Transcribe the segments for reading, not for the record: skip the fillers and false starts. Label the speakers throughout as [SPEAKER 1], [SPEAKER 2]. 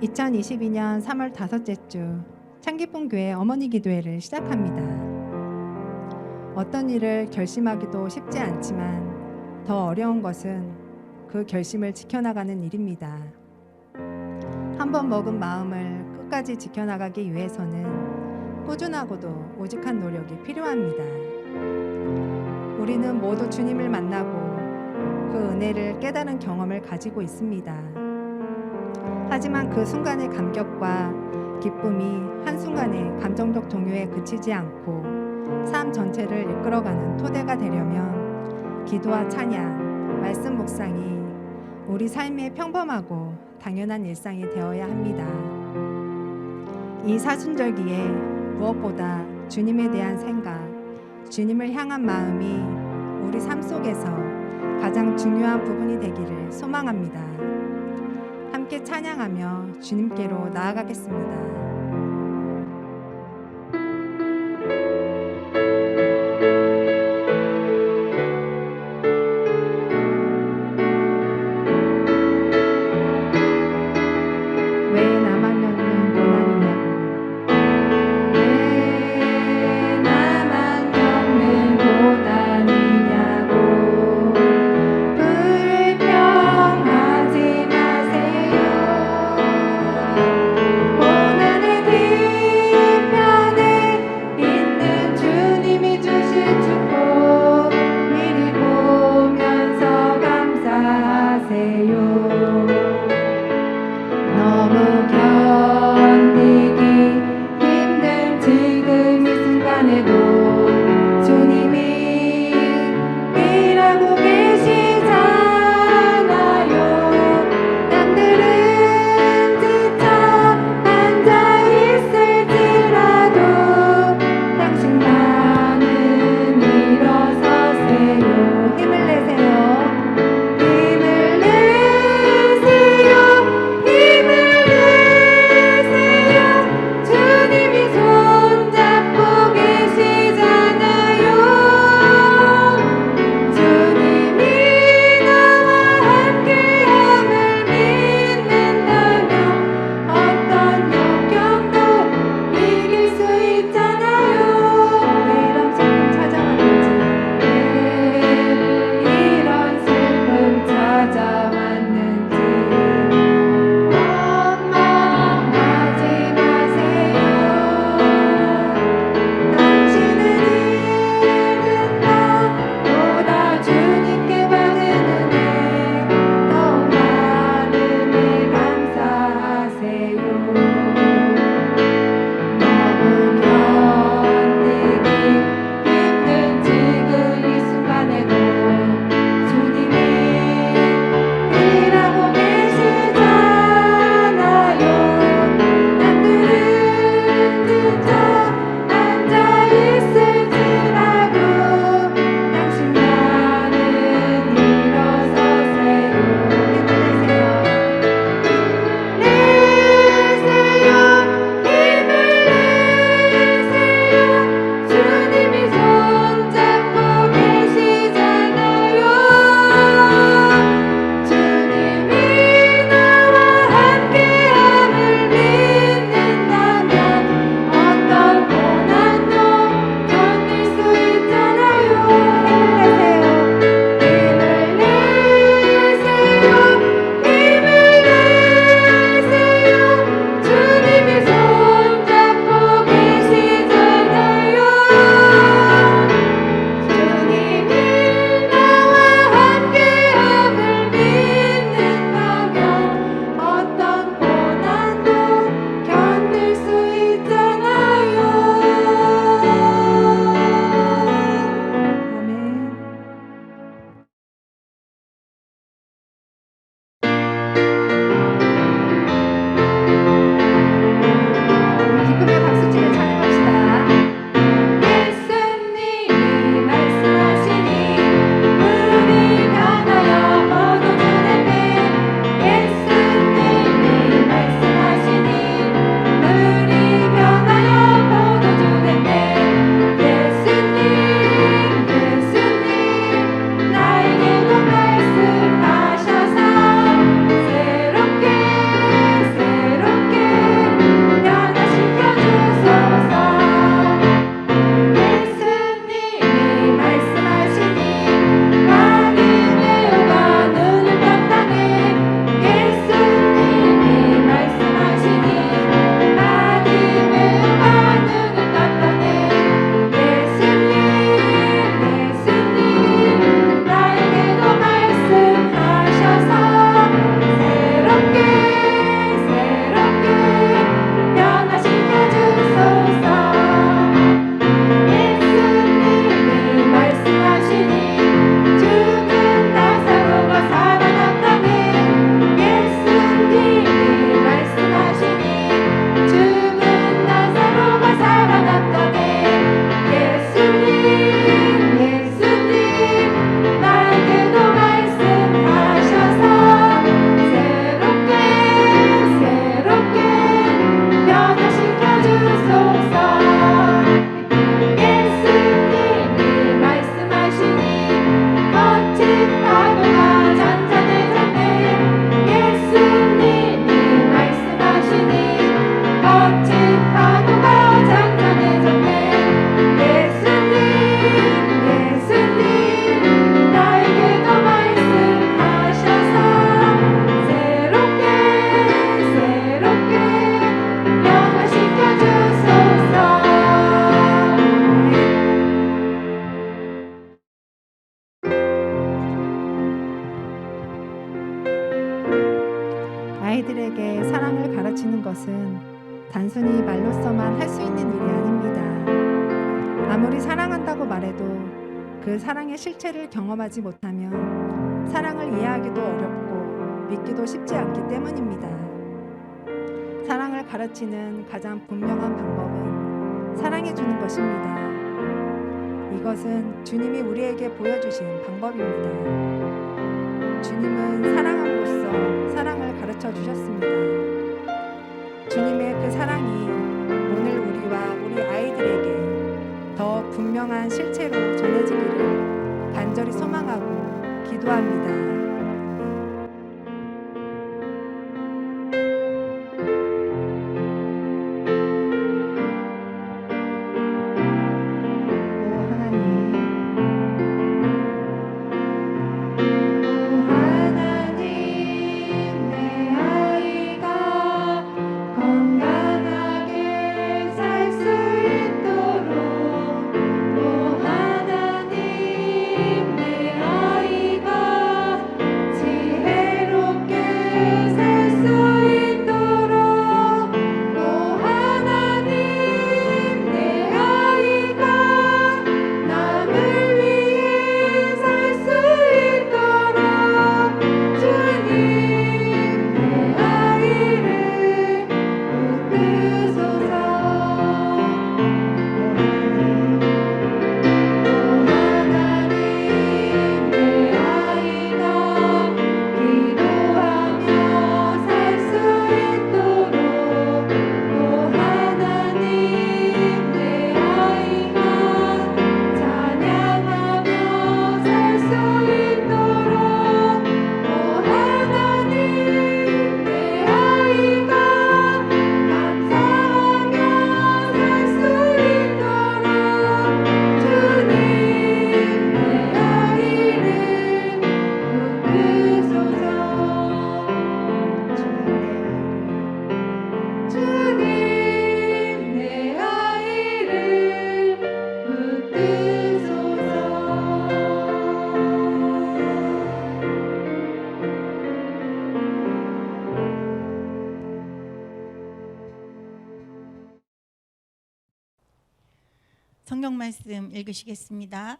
[SPEAKER 1] 2022년 3월 다섯째 주 창기쁨 교회 어머니 기도회를 시작합니다. 어떤 일을 결심하기도 쉽지 않지만 더 어려운 것은 그 결심을 지켜나가는 일입니다. 한번 먹은 마음을 끝까지 지켜나가기 위해서는 꾸준하고도 오직한 노력이 필요합니다. 우리는 모두 주님을 만나고 그 은혜를 깨달은 경험을 가지고 있습니다. 하지만 그 순간의 감격과 기쁨이 한순간의 감정적 동요에 그치지 않고 삶 전체를 이끌어가는 토대가 되려면 기도와 찬양, 말씀 묵상이 우리 삶의 평범하고 당연한 일상이 되어야 합니다. 이 사순절기에 무엇보다 주님에 대한 생각, 주님을 향한 마음이 우리 삶 속에서 가장 중요한 부분이 되기를 소망합니다. 함께 찬양하며 주님께로 나아가겠습니다. 왜 나만 겪는 고난이냐고, 왜 나만 겪는 고난이냐고 불평하지 마세요. 고난은 아이들에게 사랑을 가르치는 것은 단순히 말로서만 할 수 있는 일이 아닙니다. 아무리 사랑한다고 말해도 그 사랑의 실체를 경험하지 못하면 사랑을 이해하기도 어렵고 믿기도 쉽지 않기 때문입니다. 사랑을 가르치는 가장 분명한 방법은 사랑해주는 것입니다. 이것은 주님이 우리에게 보여주신 방법입니다. 주님은 사랑함으로써 사랑을 가르쳐 주셨습니다. 주님의 그 사랑이 오늘 우리와 우리 아이들에게 더 분명한 실체로 전해지기를 간절히 소망하고 기도합니다.
[SPEAKER 2] 성경 말씀 읽으시겠습니다.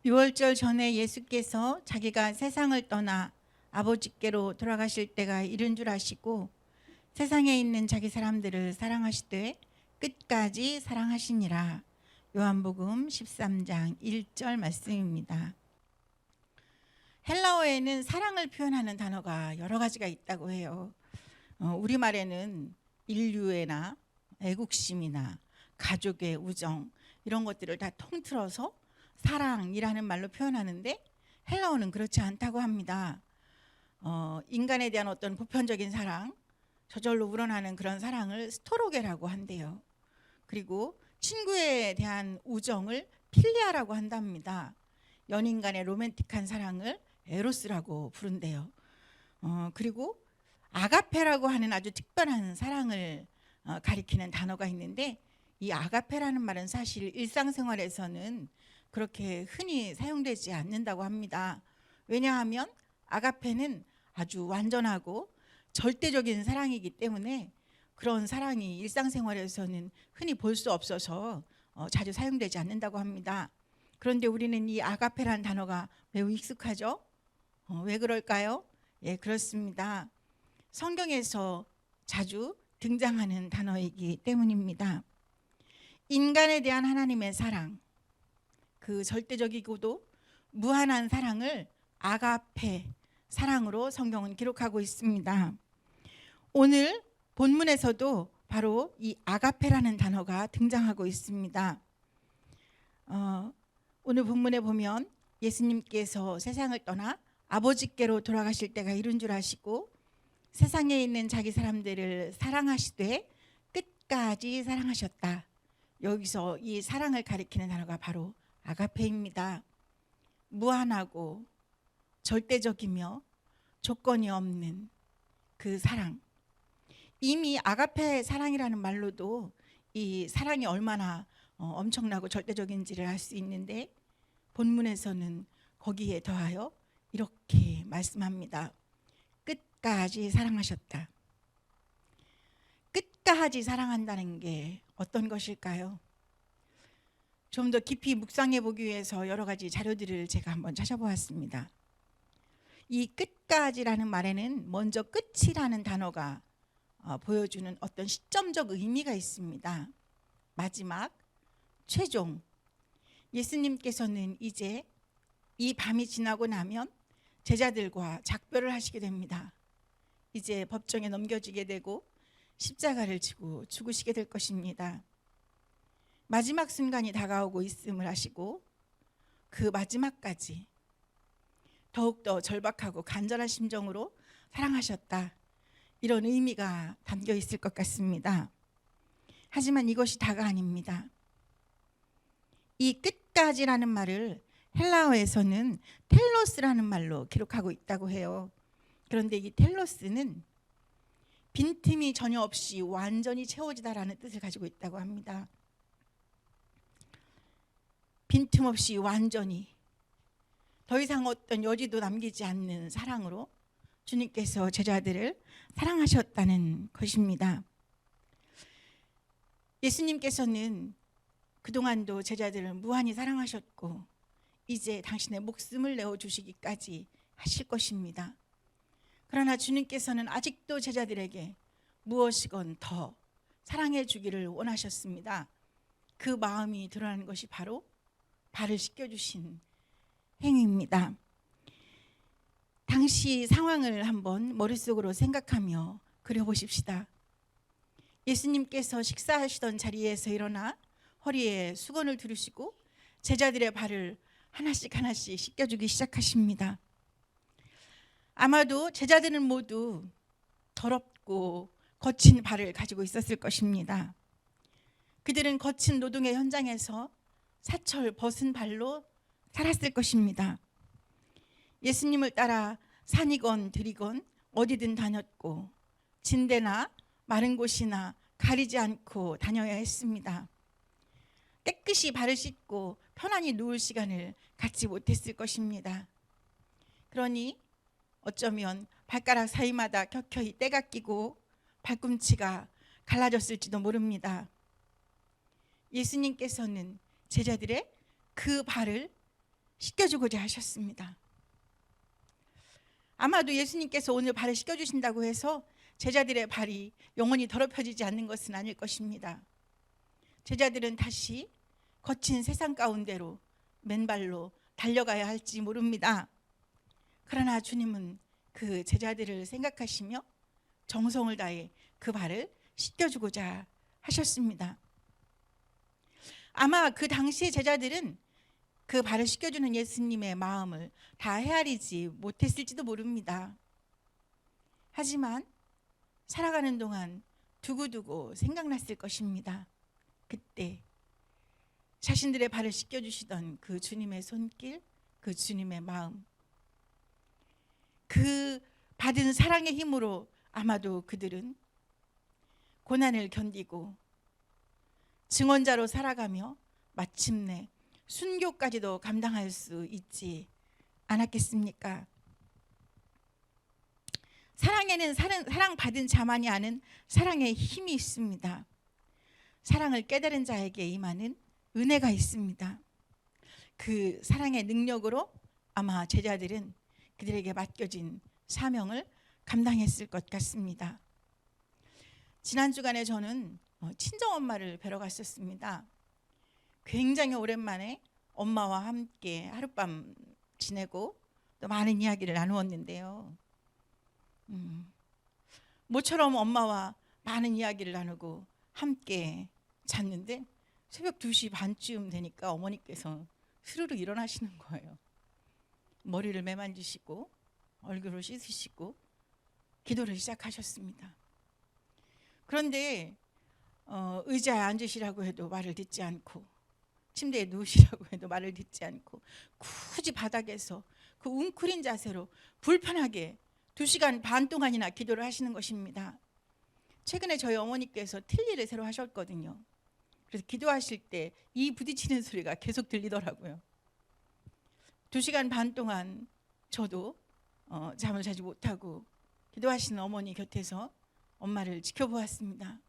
[SPEAKER 2] 유월절 전에 예수께서 자기가 세상을 떠나 아버지께로 돌아가실 때가 이른 줄 아시고 세상에 있는 자기 사람들을 사랑하시되 끝까지 사랑하시니라. 요한복음 13장 1절 말씀입니다. 헬라어에는 사랑을 표현하는 단어가 여러 가지가 있다고 해요. 우리말에는 인류애나 애국심이나 가족의 우정 이런 것들을 다 통틀어서 사랑이라는 말로 표현하는데 헬라어는 그렇지 않다고 합니다. 인간에 대한 어떤 보편적인 사랑, 저절로 우러나는 그런 사랑을 스토로게라고 한대요. 그리고 친구에 대한 우정을 필리아라고 한답니다. 연인 간의 로맨틱한 사랑을 에로스라고 부른대요. 그리고 아가페라고 하는 아주 특별한 사랑을 가리키는 단어가 있는데 이 아가페라는 말은 사실 일상생활에서는 그렇게 흔히 사용되지 않는다고 합니다. 왜냐하면 아가페는 아주 완전하고 절대적인 사랑이기 때문에 그런 사랑이 일상생활에서는 흔히 볼 수 없어서 자주 사용되지 않는다고 합니다. 그런데 우리는 이 아가페라는 단어가 매우 익숙하죠? 왜 그럴까요? 예, 그렇습니다. 성경에서 자주 등장하는 단어이기 때문입니다. 인간에 대한 하나님의 사랑, 그 절대적이고도 무한한 사랑을 아가페 사랑으로 성경은 기록하고 있습니다. 오늘 본문에서도 바로 이 아가페라는 단어가 등장하고 있습니다. 오늘 본문에 보면 예수님께서 세상을 떠나 아버지께로 돌아가실 때가 이른 줄 아시고 세상에 있는 자기 사람들을 사랑하시되 끝까지 사랑하셨다. 여기서 이 사랑을 가리키는 단어가 바로 아가페입니다. 무한하고 절대적이며 조건이 없는 그 사랑. 이미 아가페 사랑이라는 말로도 이 사랑이 얼마나 엄청나고 절대적인지를 알 수 있는데 본문에서는 거기에 더하여 이렇게 말씀합니다. 끝까지 사랑하셨다. 끝까지 사랑한다는 게 어떤 것일까요? 좀 더 깊이 묵상해 보기 위해서 여러 가지 자료들을 제가 한번 찾아보았습니다. 이 끝까지라는 말에는 먼저 끝이라는 단어가 보여주는 어떤 시점적 의미가 있습니다. 마지막, 최종. 예수님께서는 이제 이 밤이 지나고 나면 제자들과 작별을 하시게 됩니다. 이제 법정에 넘겨지게 되고 십자가를 지고 죽으시게 될 것입니다. 마지막 순간이 다가오고 있음을 아시고 그 마지막까지 더욱더 절박하고 간절한 심정으로 사랑하셨다. 이런 의미가 담겨 있을 것 같습니다. 하지만 이것이 다가 아닙니다. 이 끝까지라는 말을 헬라어에서는 텔로스라는 말로 기록하고 있다고 해요. 그런데 이 텔로스는 빈틈이 전혀 없이 완전히 채워지다라는 뜻을 가지고 있다고 합니다. 빈틈없이 완전히 더 이상 어떤 여지도 남기지 않는 사랑으로 주님께서 제자들을 사랑하셨다는 것입니다. 예수님께서는 그동안도 제자들을 무한히 사랑하셨고 이제 당신의 목숨을 내어주시기까지 하실 것입니다. 그러나 주님께서는 아직도 제자들에게 무엇이건 더 사랑해 주기를 원하셨습니다. 그 마음이 드러나는 것이 바로 발을 씻겨주신 행위입니다. 당시 상황을 한번 머릿속으로 생각하며 그려보십시다. 예수님께서 식사하시던 자리에서 일어나 허리에 수건을 두르시고 제자들의 발을 하나씩 하나씩 씻겨주기 시작하십니다. 아마도 제자들은 모두 더럽고 거친 발을 가지고 있었을 것입니다. 그들은 거친 노동의 현장에서 사철 벗은 발로 살았을 것입니다. 예수님을 따라 산이건 들이건 어디든 다녔고 진대나 마른 곳이나 가리지 않고 다녀야 했습니다. 깨끗이 발을 씻고 편안히 누울 시간을 갖지 못했을 것입니다. 그러니 어쩌면 발가락 사이마다 켜켜이 때가 끼고 발꿈치가 갈라졌을지도 모릅니다. 예수님께서는 제자들의 그 발을 씻겨주고자 하셨습니다. 아마도 예수님께서 오늘 발을 씻겨주신다고 해서 제자들의 발이 영원히 더럽혀지지 않는 것은 아닐 것입니다. 제자들은 다시 거친 세상 가운데로 맨발로 달려가야 할지 모릅니다. 그러나 주님은 그 제자들을 생각하시며 정성을 다해 그 발을 씻겨주고자 하셨습니다. 아마 그 당시의 제자들은 그 발을 씻겨주는 예수님의 마음을 다 헤아리지 못했을지도 모릅니다. 하지만 살아가는 동안 두고두고 생각났을 것입니다. 그때 자신들의 발을 씻겨주시던 그 주님의 손길, 그 주님의 마음, 그 받은 사랑의 힘으로 아마도 그들은 고난을 견디고 증언자로 살아가며 마침내 순교까지도 감당할 수 있지 않았겠습니까? 사랑에는 사랑받은 자만이 아는 사랑의 힘이 있습니다. 사랑을 깨달은 자에게 임하는 은혜가 있습니다. 그 사랑의 능력으로 아마 제자들은 그들에게 맡겨진 사명을 감당했을 것 같습니다. 지난 주간에 저는 친정엄마를 뵈러 갔었습니다. 굉장히 오랜만에 엄마와 함께 하룻밤 지내고 또 많은 이야기를 나누었는데요. 모처럼 엄마와 많은 이야기를 나누고 함께 잤는데 새벽 2시 반쯤 되니까 어머니께서 스르르 일어나시는 거예요. 머리를 매만지시고 얼굴을 씻으시고 기도를 시작하셨습니다. 그런데 의자에 앉으시라고 해도 말을 듣지 않고 침대에 누우시라고 해도 말을 듣지 않고 굳이 바닥에서 그 웅크린 자세로 불편하게 2시간 반 동안이나 기도를 하시는 것입니다. 최근에 저희 어머니께서 틀니를 새로 하셨거든요. 그래서 기도하실 때 이 부딪히는 소리가 계속 들리더라고요. 2시간 반 동안 저도 잠을 자지 못하고 기도하시는 어머니 곁에서 엄마를 지켜보았습니다.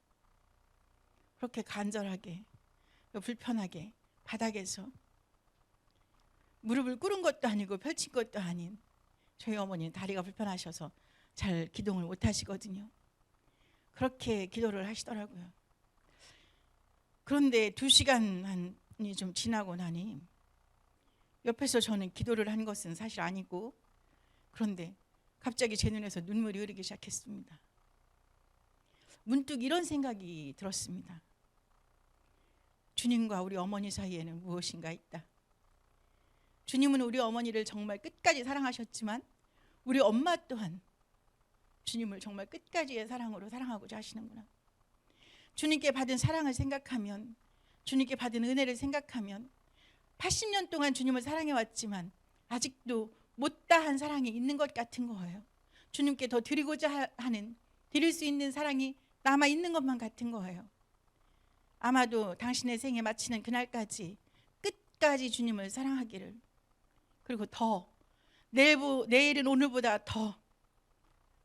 [SPEAKER 2] 그렇게 간절하게 불편하게 바닥에서 무릎을 꿇은 것도 아니고 펼친 것도 아닌 저희 어머니는 다리가 불편하셔서 잘 기동을 못 하시거든요. 그렇게 기도를 하시더라고요. 그런데 2시간이 좀 지나고 나니 옆에서 저는 기도를 한 것은 사실 아니고, 그런데 갑자기 제 눈에서 눈물이 흐르기 시작했습니다. 문득 이런 생각이 들었습니다. 주님과 우리 어머니 사이에는 무엇인가 있다. 주님은 우리 어머니를 정말 끝까지 사랑하셨지만 우리 엄마 또한 주님을 정말 끝까지의 사랑으로 사랑하고자 하시는구나. 주님께 받은 사랑을 생각하면, 주님께 받은 은혜를 생각하면 80년 동안 주님을 사랑해왔지만 아직도 못다한 사랑이 있는 것 같은 거예요. 주님께 더 드리고자 하는, 드릴 수 있는 사랑이 남아있는 것만 같은 거예요. 아마도 당신의 생에 마치는 그날까지 끝까지 주님을 사랑하기를, 그리고 더 내일은 오늘보다 더,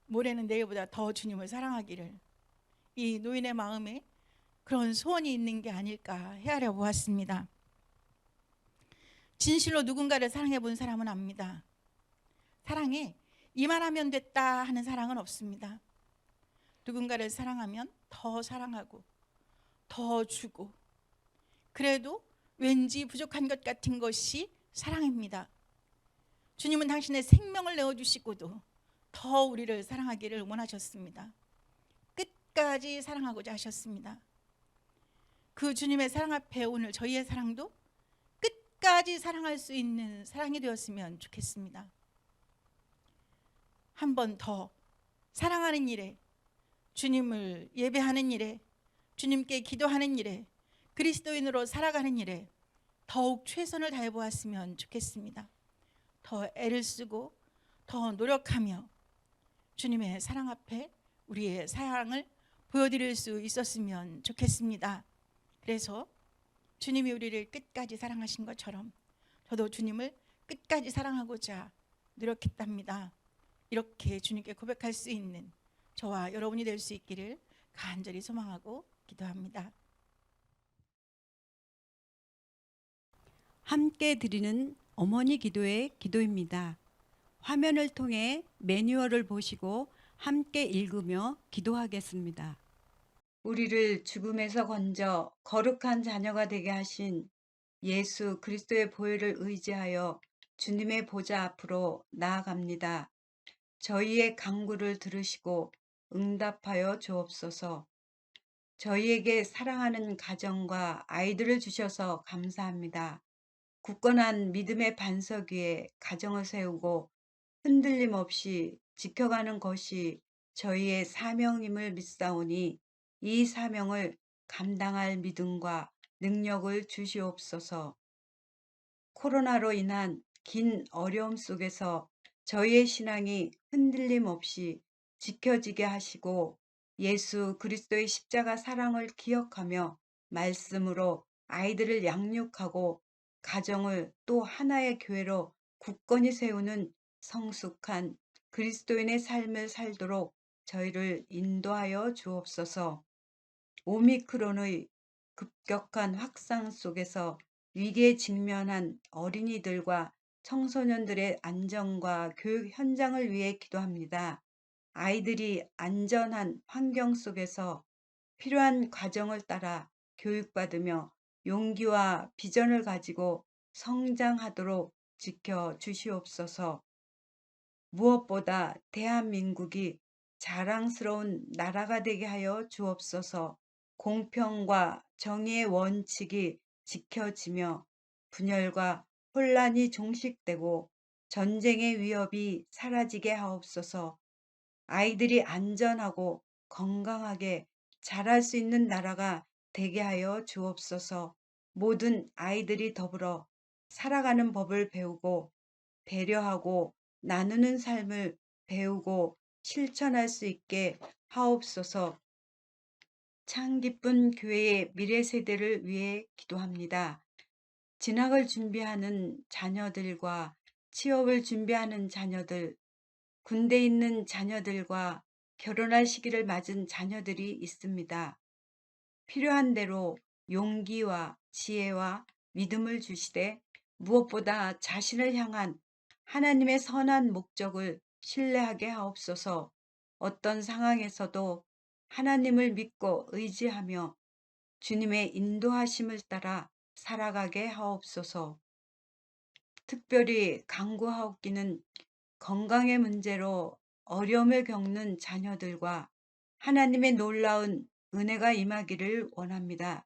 [SPEAKER 2] 모레는 내일보다 더 주님을 사랑하기를, 이 노인의 마음에 그런 소원이 있는 게 아닐까 헤아려 보았습니다. 진실로 누군가를 사랑해 본 사람은 압니다. 사랑에 이만하면 됐다 하는 사랑은 없습니다. 누군가를 사랑하면 더 사랑하고 더 주고, 그래도 왠지 부족한 것 같은 것이 사랑입니다. 주님은 당신의 생명을 내어주시고도 더 우리를 사랑하기를 원하셨습니다. 끝까지 사랑하고자 하셨습니다. 그 주님의 사랑 앞에 오늘 저희의 사랑도 끝까지 사랑할 수 있는 사랑이 되었으면 좋겠습니다. 한 번 더 사랑하는 일에, 주님을 예배하는 일에, 주님께 기도하는 일에, 그리스도인으로 살아가는 일에 더욱 최선을 다해 보았으면 좋겠습니다. 더 애를 쓰고 더 노력하며 주님의 사랑 앞에 우리의 사랑을 보여드릴 수 있었으면 좋겠습니다. 그래서 주님이 우리를 끝까지 사랑하신 것처럼 저도 주님을 끝까지 사랑하고자 노력했답니다. 이렇게 주님께 고백할 수 있는 저와 여러분이 될 수 있기를 간절히 소망하고 기도합니다.
[SPEAKER 3] 함께 드리는 어머니 기도의 기도입니다. 화면을 통해 매뉴얼을 보시고 함께 읽으며 기도하겠습니다.
[SPEAKER 4] 우리를 죽음에서 건져 거룩한 자녀가 되게 하신 예수 그리스도의 보혈을 의지하여 주님의 보좌 앞으로 나아갑니다. 저희의 간구를 들으시고 응답하여 주옵소서. 저희에게 사랑하는 가정과 아이들을 주셔서 감사합니다. 굳건한 믿음의 반석 위에 가정을 세우고 흔들림 없이 지켜가는 것이 저희의 사명임을 믿사오니 이 사명을 감당할 믿음과 능력을 주시옵소서. 코로나로 인한 긴 어려움 속에서 저희의 신앙이 흔들림 없이 지켜지게 하시고 예수 그리스도의 십자가 사랑을 기억하며 말씀으로 아이들을 양육하고 가정을 또 하나의 교회로 굳건히 세우는 성숙한 그리스도인의 삶을 살도록 저희를 인도하여 주옵소서. 오미크론의 급격한 확산 속에서 위기에 직면한 어린이들과 청소년들의 안전과 교육 현장을 위해 기도합니다. 아이들이 안전한 환경 속에서 필요한 과정을 따라 교육받으며 용기와 비전을 가지고 성장하도록 지켜 주시옵소서. 무엇보다 대한민국이 자랑스러운 나라가 되게 하여 주옵소서. 공평과 정의의 원칙이 지켜지며 분열과 혼란이 종식되고 전쟁의 위협이 사라지게 하옵소서. 아이들이 안전하고 건강하게 자랄 수 있는 나라가 되게 하여 주옵소서. 모든 아이들이 더불어 살아가는 법을 배우고 배려하고 나누는 삶을 배우고 실천할 수 있게 하옵소서. 참 기쁜 교회의 미래 세대를 위해 기도합니다. 진학을 준비하는 자녀들과 취업을 준비하는 자녀들, 군대에 있는 자녀들과 결혼할 시기를 맞은 자녀들이 있습니다. 필요한 대로 용기와 지혜와 믿음을 주시되 무엇보다 자신을 향한 하나님의 선한 목적을 신뢰하게 하옵소서. 어떤 상황에서도 하나님을 믿고 의지하며 주님의 인도하심을 따라 살아가게 하옵소서. 특별히 간구하옵기는 건강의 문제로 어려움을 겪는 자녀들과 하나님의 놀라운 은혜가 임하기를 원합니다.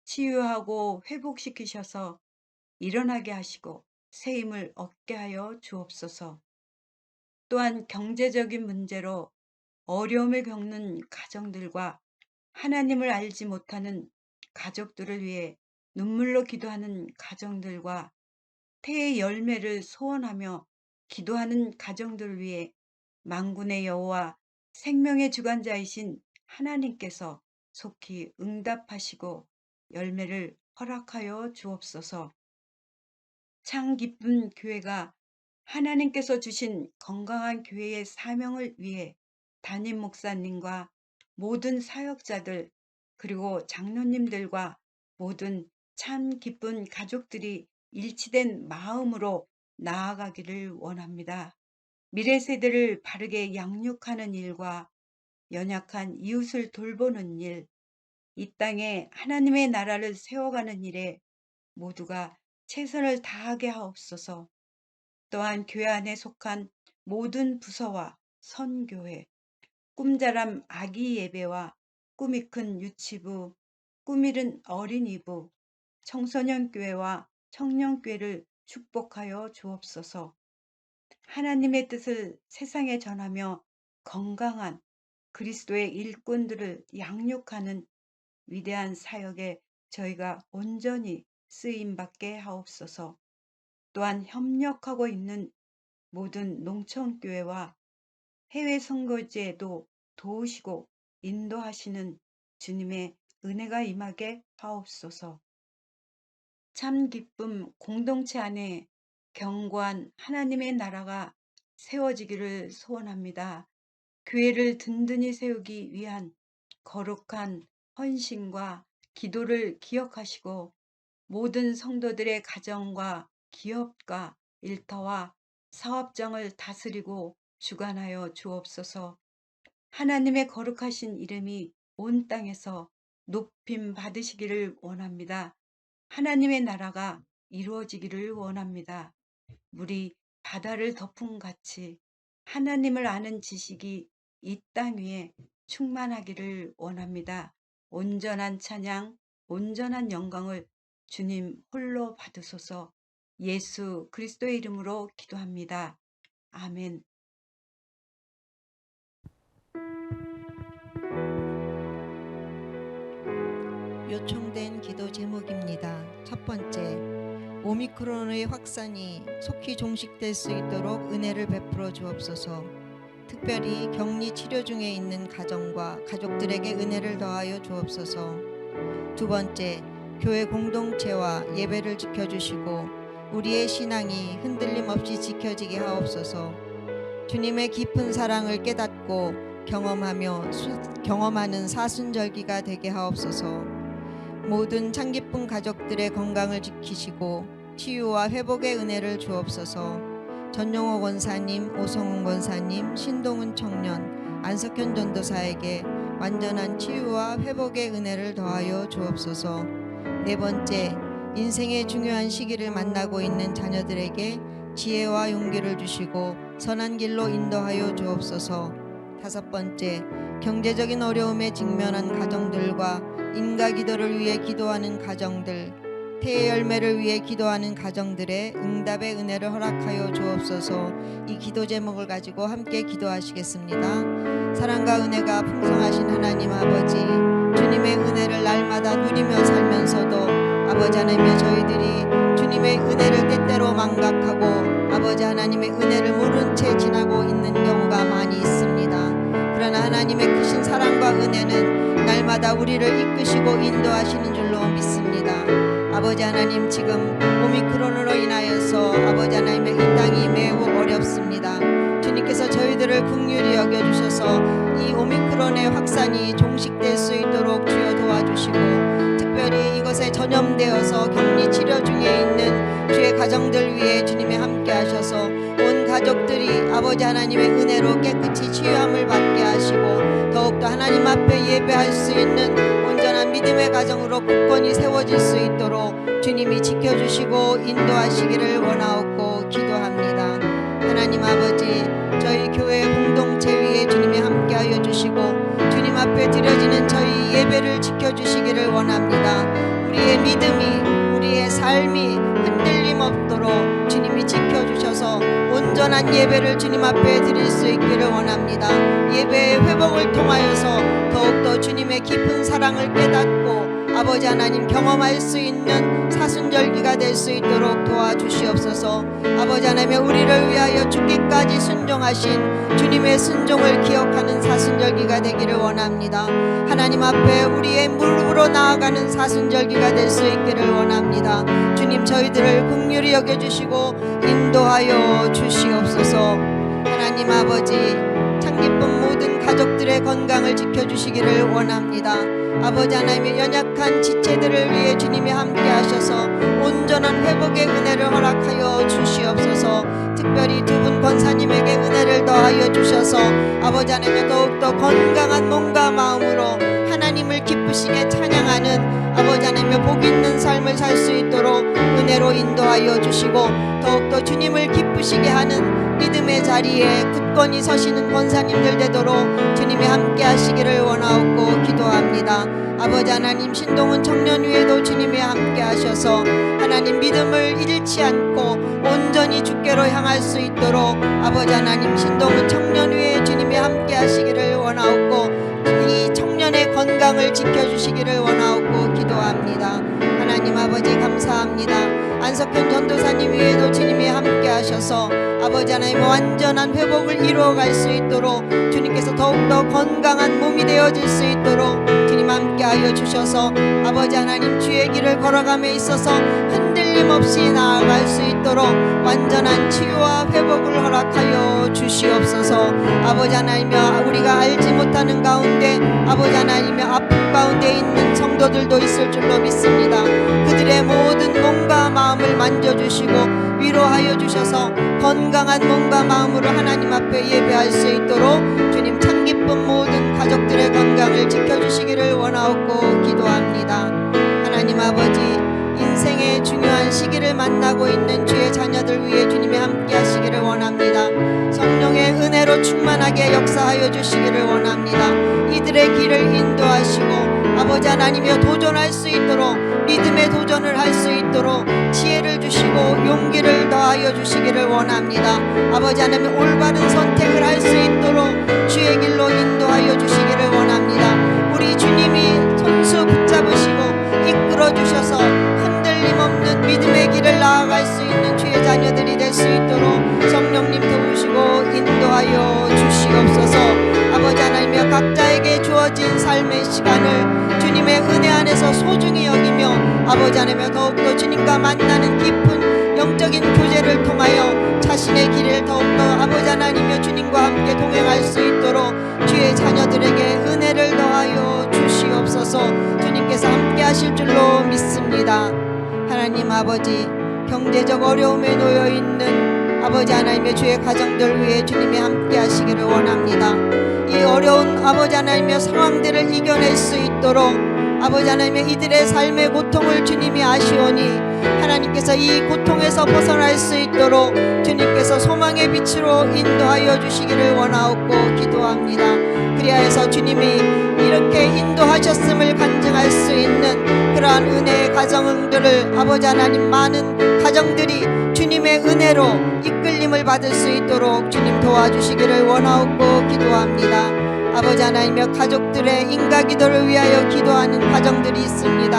[SPEAKER 4] 치유하고 회복시키셔서 일어나게 하시고 새 힘을 얻게 하여 주옵소서. 또한 경제적인 문제로 어려움을 겪는 가정들과 하나님을 알지 못하는 가족들을 위해 눈물로 기도하는 가정들과 태의 열매를 소원하며 기도하는 가정들을 위해 만군의 여호와 생명의 주관자이신 하나님께서 속히 응답하시고 열매를 허락하여 주옵소서. 참 기쁜 교회가 하나님께서 주신 건강한 교회의 사명을 위해 담임 목사님과 모든 사역자들 그리고 장로님들과 모든 참 기쁜 가족들이 일치된 마음으로 나아가기를 원합니다. 미래 세대를 바르게 양육하는 일과 연약한 이웃을 돌보는 일, 이 땅에 하나님의 나라를 세워가는 일에 모두가 최선을 다하게 하옵소서. 또한 교회 안에 속한 모든 부서와 선교회, 꿈자람 아기 예배와 꿈이 큰 유치부, 꿈 이른 어린이부, 청소년교회와 청년교회를 축복하여 주옵소서. 하나님의 뜻을 세상에 전하며 건강한 그리스도의 일꾼들을 양육하는 위대한 사역에 저희가 온전히 쓰임받게 하옵소서. 또한 협력하고 있는 모든 농촌교회와 해외 선교지에도 도우시고 인도하시는 주님의 은혜가 임하게 하옵소서. 참 기쁨 공동체 안에 견고한 하나님의 나라가 세워지기를 소원합니다. 교회를 든든히 세우기 위한 거룩한 헌신과 기도를 기억하시고 모든 성도들의 가정과 기업과 일터와 사업장을 다스리고 주관하여 주옵소서. 하나님의 거룩하신 이름이 온 땅에서 높임 받으시기를 원합니다. 하나님의 나라가 이루어지기를 원합니다. 물이 바다를 덮은 같이 하나님을 아는 지식이 이 땅 위에 충만하기를 원합니다. 온전한 찬양, 온전한 영광을 주님 홀로 받으소서. 예수 그리스도의 이름으로 기도합니다. 아멘.
[SPEAKER 5] 요청된 기도 제목입니다. 첫 번째, 오미크론의 확산이 속히 종식될 수 있도록 은혜를 베풀어 주옵소서. 특별히 격리 치료 중에 있는 가정과 가족들에게 은혜를 더하여 주옵소서. 두 번째, 교회 공동체와 예배를 지켜주시고 우리의 신앙이 흔들림 없이 지켜지게 하옵소서. 주님의 깊은 사랑을 깨닫고 경험하는 사순절기가 되게 하옵소서. 모든 참기쁜 가족들의 건강을 지키시고 치유와 회복의 은혜를 주옵소서. 전용호 권사님, 오성훈 권사님, 신동훈 청년, 안석현 전도사에게 완전한 치유와 회복의 은혜를 더하여 주옵소서. 네 번째, 인생의 중요한 시기를 만나고 있는 자녀들에게 지혜와 용기를 주시고 선한 길로 인도하여 주옵소서. 다섯 번째, 경제적인 어려움에 직면한 가정들과 인가 기도를 위해 기도하는 가정들, 태의 열매를 위해 기도하는 가정들의 응답의 은혜를 허락하여 주옵소서. 이 기도 제목을 가지고 함께 기도하시겠습니다. 사랑과 은혜가 풍성하신 하나님 아버지, 주님의 은혜를 날마다 누리며 살면서도 아버지 하나님의 저희들이 주님의 은혜를 때때로 망각하고 아버지 하나님의 은혜를 모른 채 지나고 있는 경우가 많이 있습니다. 그러나 하나님의 크신 사랑과 은혜는 날마다 우리를 이끄시고 인도하시는 줄로 믿습니다. 아버지 하나님, 지금 오미크론으로 인하여서 아버지 하나님의 이 땅이 매우 어렵습니다. 주님께서 저희들 저희들을 긍휼히 여겨주셔서 이 오미크론의 확산이 종식될 수 있도록 주여 도와주시고, 특별히 이것에 전염되어서 격리 치료 중에 있는 주의 가정들 위해 주님이 함께 하셔서 온 가족들이 아버지 하나님의 은혜로 깨끗이 치유함을 받게 하시고, 더욱더 하나님 앞에 예배할 수 있는 온전한 믿음의 가정으로 굳건히 세워질 수 있도록 주님이 지켜주시고 인도하시기를 원하옵고 기도합니다. 하나님 아버지, 저희 교회 공동체 위에 주님이 함께하여 주시고 주님 앞에 드려지는 저희 예배를 지켜주시기를 원합니다. 우리의 믿음이, 우리의 삶이 흔들림 없도록 주님이 지켜주셔서 온전한 예배를 주님 앞에 드릴 수 있기를 원합니다. 예배의 회복을 통하여서 더욱더 주님의 깊은 사랑을 깨닫고 아버지 하나님 경험할 수 있는 사순절기가 될 수 있도록 도와주시옵소서. 아버지 하나님, 우리를 위하여 죽기까지 순종하신 주님의 순종을 기억하는 사순절기가 되기를 원합니다. 하나님 앞에 우리의 무릎으로 나아가는 사순절기가 될 수 있기를 원합니다. 주님, 저희들을 긍휼히 여겨주시고 인도하여 주시옵소서. 하나님 아버지, 창기쁜 모든 가족들의 건강을 지켜주시기를 원합니다. 아버지 하나님의 연약한 지체들을 위해 주님이 함께 하셔서 온전한 회복의 은혜를 허락하여 주시옵소서. 특별히 두 분 권사님에게 은혜를 더하여 주셔서 아버지 하나님 더욱더 건강한 몸과 마음으로 하나님을 기쁘시게 찬양하는 아버지 하나님의 복 있는 삶을 살 수 있도록 은혜로 인도하여 주시고, 더욱더 주님을 기쁘시게 하는 믿음의 자리에 굳건히 서시는 권사님들 되도록 주님이 함께 하시기를 원하옵고 기도합니다. 아버지 하나님, 신동은 청년위에도 주님이 함께 하셔서 하나님 믿음을 잃지 않고 온전히 주께로 향할 수 있도록 아버지 하나님, 신동은 청년위에 주님이 함께 하시기를 원하옵고 이 청년의 건강을 지켜주시기를 원하옵고 기도합니다. 하나님 아버지, 감사합니다. 안석현 전도사님 위에도 주님이 함께 하셔서 아버지 하나님 완전한 회복을 이루어갈 수 있도록 주님께서 더욱더 건강한 몸이 되어질 수 있도록 주님 함께하여 주셔서 아버지 하나님 주의 길을 걸어감에 있어서 흔들림 없이 나아갈 수 있도록 완전한 치유와 회복을 허락하여 주시옵소서. 아버지 하나님, 우리가 알지 못하는 가운데 아버지 하나님의 아픔 가운데 있는 성도들도 있을 줄로 믿습니다. 그들의 모든 몸과 마음을 만져주시고 위로하여 주셔서 건강한 몸과 마음으로 하나님 앞에 예배할 수 있도록 주님 참기쁜 모든 가족들의 건강을 지켜주시기를 원하옵고 기도합니다. 하나님 아버지, 인생의 중요한 시기를 만나고 있는 주의 자녀들 위해 주님이 함께 하시기를 원합니다. 성령의 은혜로 충만하게 역사하여 주시기를 원합니다. 이들의 길을 인도하시고 아버지 하나님이여 도전할 수 있도록, 믿음의 도전을 할 수 있도록 지혜를 주시고 용기를 더하여 주시기를 원합니다. 아버지 하나님, 올바른 선택을 할 수 있도록 주의 길로 인도하여 주시기를 원합니다. 우리 주님이 손수 붙잡으시고 이끌어 주셔서 흔들림 없는 믿음의 길을 나아갈 수 있는 주의 자녀들이 될 수 있도록 성령님 도우시고 인도하여 주시옵소서. 아버지 하나님이여, 각자에게 주어진 삶의 시간을 주님의 은혜 안에서 소중히 여기며 아버지 하나님이여 더욱더 주님과 만나는 깊은 영적인 교제를 통하여 자신의 길을 더욱더 아버지 하나님이여 주님과 함께 동행할 수 있도록 주의 자녀들에게 은혜를 더하여 주시옵소서. 주님께서 함께 하실 줄로 믿습니다. 하나님 아버지, 경제적 어려움에 놓여 있는 아버지 하나님의 주의 가정들 위해 주님이 함께 하시기를 원합니다. 이 어려운 아버지 하나님의 상황들을 이겨낼 수 있도록 아버지 하나님의 이들의 삶의 고통을 주님이 아시오니 하나님께서 이 고통에서 벗어날 수 있도록 주님께서 소망의 빛으로 인도하여 주시기를 원하옵고 기도합니다. 그리하여서 주님이 이렇게 인도하셨음을 간증할 수 있는 그러한 은혜의 가정들을 아버지 하나님, 많은 가정들이 주님의 은혜로 이끌림을 받을 수 있도록 주님 도와주시기를 원하옵고 기도합니다. 아버지 하나님여, 가족들의 인가기도를 위하여 기도하는 가정들이 있습니다.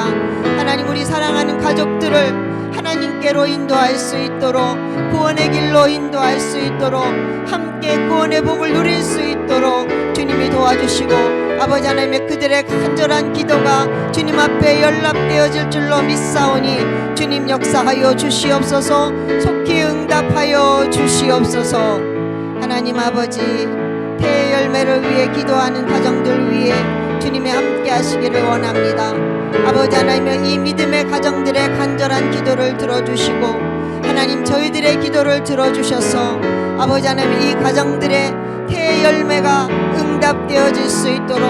[SPEAKER 5] 하나님, 우리 사랑하는 가족들을 하나님께로 인도할 수 있도록, 구원의 길로 인도할 수 있도록, 함께 구원의 복을 누릴 수 있도록 주님이 도와주시고 아버지 하나님의 그들의 간절한 기도가 주님 앞에 연락되어질 줄로 믿사오니 주님 역사하여 주시옵소서. 속히 응답하여 주시옵소서. 하나님 아버지, 태의 열매를 위해 기도하는 가정들 위해 주님이 함께 하시기를 원합니다. 아버지 하나님, 이 믿음의 가정들의 간절한 기도를 들어주시고 하나님 저희들의 기도를 들어주셔서 아버지 하나님 이 가정들의 태의 열매가 응답되어질 수 있도록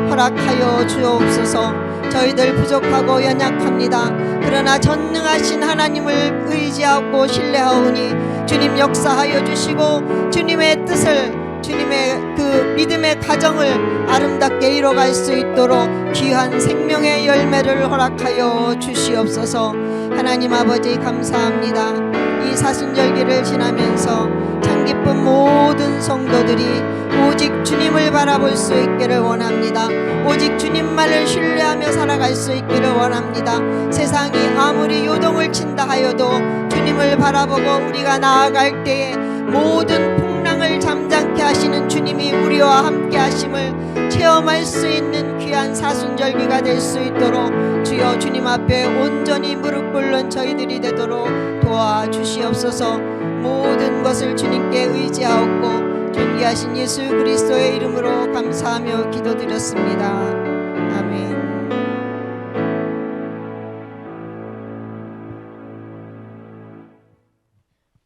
[SPEAKER 5] 허락하여 주옵소서. 저희들 부족하고 연약합니다. 그러나 전능하신 하나님을 의지하고 신뢰하오니 주님 역사하여 주시고 주님의 뜻을, 주님의 그 믿음의 가정을 아름답게 이뤄갈 수 있도록 귀한 생명의 열매를 허락하여 주시옵소서. 하나님 아버지 감사합니다. 이 사순절기를 지나면서 장기쁜 모든 성도들이 오직 주님을 바라볼 수 있기를 원합니다. 오직 주님만을 신뢰하며 살아갈 수 있기를 원합니다. 세상이 아무리 요동을 친다 하여도 주님을 바라보고 우리가 나아갈 때에 모든 풍랑을 잠잠케 하시는 주님이 우리와 함께 하심을 체험할 수 있는 귀한 사순절기가 될 수 있도록 주여 주님 앞에 온전히 무릎 꿇는 저희들이 되도록 도와주시옵소서. 모든 것을 주님께 의지하옵고 존귀하신 예수 그리스도의 이름으로 감사하며 기도드렸습니다. 아멘.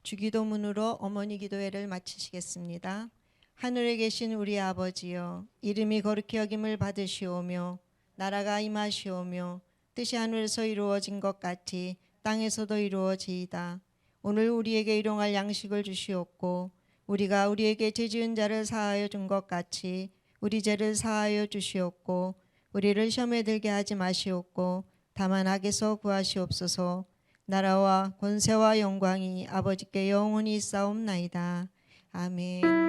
[SPEAKER 5] 주기도문으로 어머니 기도회를 마치시겠습니다. 하늘에 계신 우리 아버지여, 이름이 거룩히 여김을 받으시오며 나라가 임하시오며 뜻이 하늘에서 이루어진 것 같이 땅에서도 이루어지이다. 오늘 우리에게 일용할 양식을 주시옵고 우리가 우리에게 죄 지은 자를 사하여 준 것 같이 우리 죄를 사하여 주시옵고 우리를 시험에 들게 하지 마시옵고 다만 악에서 구하시옵소서. 나라와 권세와 영광이 아버지께 영원히 있사옵나이다. 아멘.